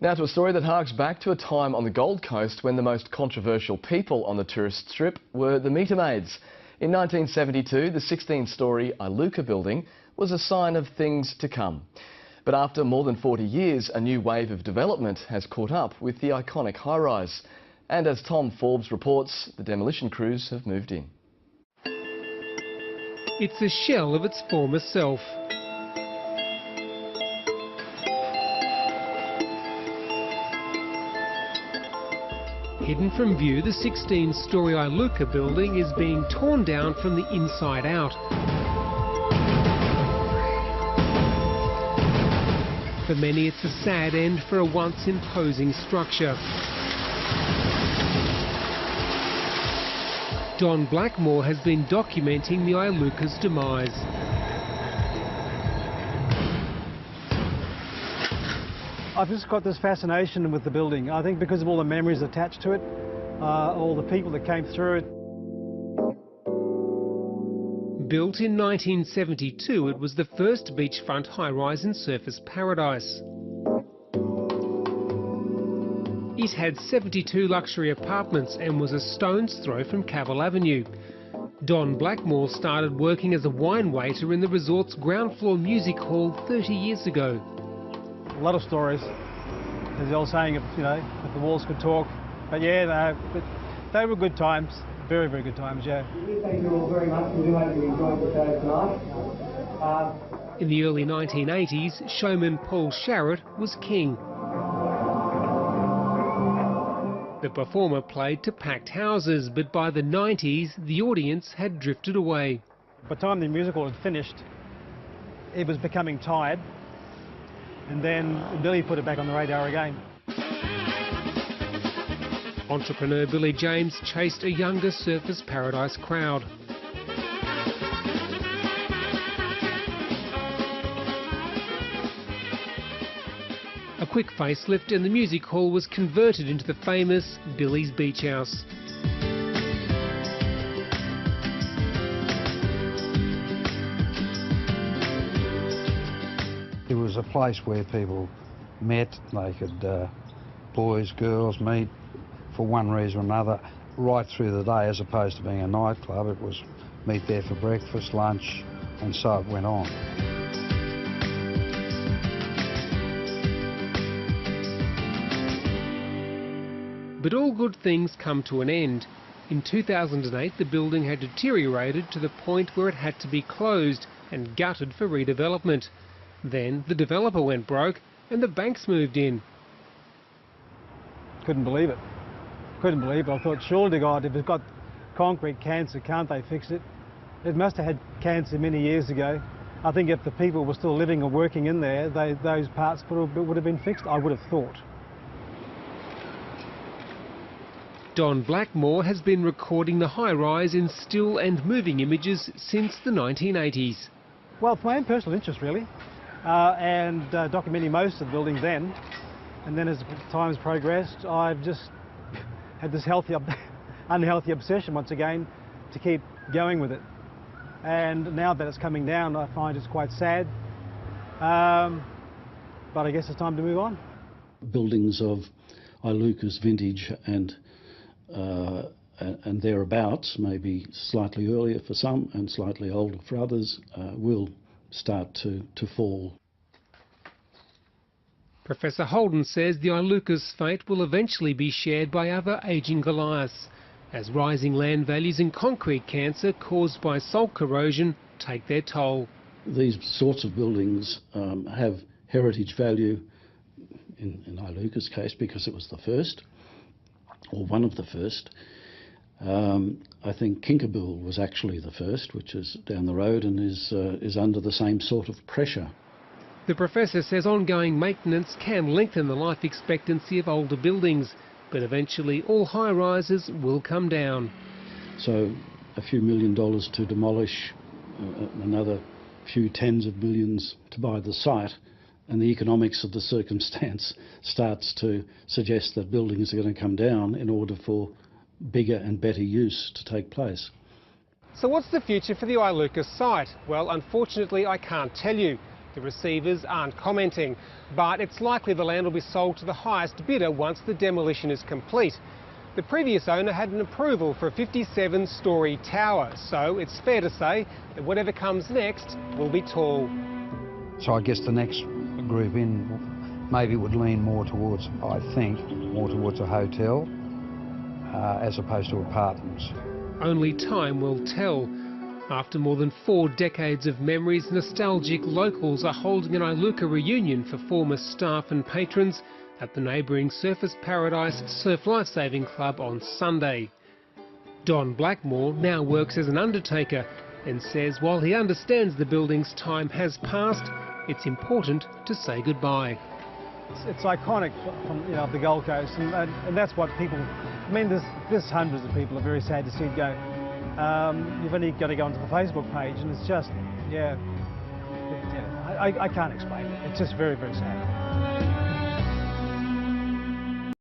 Now to a story that harks back to a time on the Gold Coast when the most controversial people on the tourist strip were the meter maids. In 1972, the 16-storey Iluka building was a sign of things to come. But after more than 40 years, a new wave of development has caught up with the iconic high-rise. And as Tom Forbes reports, the demolition crews have moved in. It's a shell of its former self. Hidden from view, the 16-storey Iluka building is being torn down from the inside out. For many, it's a sad end for a once imposing structure. Don Blackmore has been documenting the Iluka's demise. I've just got this fascination with the building. I think because of all the memories attached to it, all the people that came through it. Built in 1972, it was the first beachfront high-rise in Surfers Paradise. It had 72 luxury apartments and was a stone's throw from Cavill Avenue. Don Blackmore started working as a wine waiter in the resort's ground floor music hall 30 years ago. A lot of stories. There's the old saying, if the walls could talk. But yeah, they were good times. Very, very good times, yeah. Thank you all very much. We do hope you enjoyed the show tonight. In the early 1980s, showman Paul Sharrett was king. The performer played to packed houses, but by the 90s, the audience had drifted away. By the time the musical had finished, it was becoming tired. And then Billy put it back on the radar again. Entrepreneur Billy James chased a younger Surfers Paradise crowd. A quick facelift and the music hall was converted into the famous Billy's Beach House. It was a place where people met. They could, boys, girls, meet for one reason or another right through the day, as opposed to being a nightclub. It was meet there for breakfast, lunch, and so it went on. But all good things come to an end. In 2008, the building had deteriorated to the point where it had to be closed and gutted for redevelopment. Then the developer went broke and the banks moved in. Couldn't believe it. Couldn't believe it. I thought, surely to God, if it's got concrete cancer, can't they fix it? It must have had cancer many years ago. I think if the people were still living or working in there, those parts would have been fixed, I would have thought. Don Blackmore has been recording the high-rise in still and moving images since the 1980s. Well, for my own personal interest, really, and documenting most of the building then. And then as time's progressed, I've just had this unhealthy obsession, once again, to keep going with it. And now that it's coming down, I find it's quite sad. But I guess it's time to move on. Buildings of Iluka's vintage and thereabouts, maybe slightly earlier for some and slightly older for others, will start to fall. Professor Holden says the Iluka's fate will eventually be shared by other ageing Goliaths, as rising land values and concrete cancer caused by salt corrosion take their toll. These sorts of buildings have heritage value, in Iluka's case, because it was the first, or one of the first. I think Kinkerbill was actually the first, which is down the road and is under the same sort of pressure. The professor says ongoing maintenance can lengthen the life expectancy of older buildings, but eventually all high-rises will come down. So a few $1 million to demolish, another few tens of millions to buy the site, and the economics of the circumstance starts to suggest that buildings are going to come down in order for bigger and better use to take place. So what's the future for the Iluka site? Well, unfortunately, I can't tell you. The receivers aren't commenting, but it's likely the land will be sold to the highest bidder once the demolition is complete. The previous owner had an approval for a 57-storey tower, so it's fair to say that whatever comes next will be tall. So I guess the next group in maybe would lean more towards, I think, more towards a hotel as opposed to apartments. Only time will tell. After more than 4 decades of memories, nostalgic locals are holding an Iluka reunion for former staff and patrons at the neighbouring Surfers Paradise Surf Lifesaving Club on Sunday. Don Blackmore now works as an undertaker and says while he understands the building's time has passed, it's important to say goodbye. It's iconic from of the Gold Coast, and that's what people. I mean, there's hundreds of people are very sad to see it go. You've only got to go onto the Facebook page, and it's just, I can't explain it. It's just very, very sad.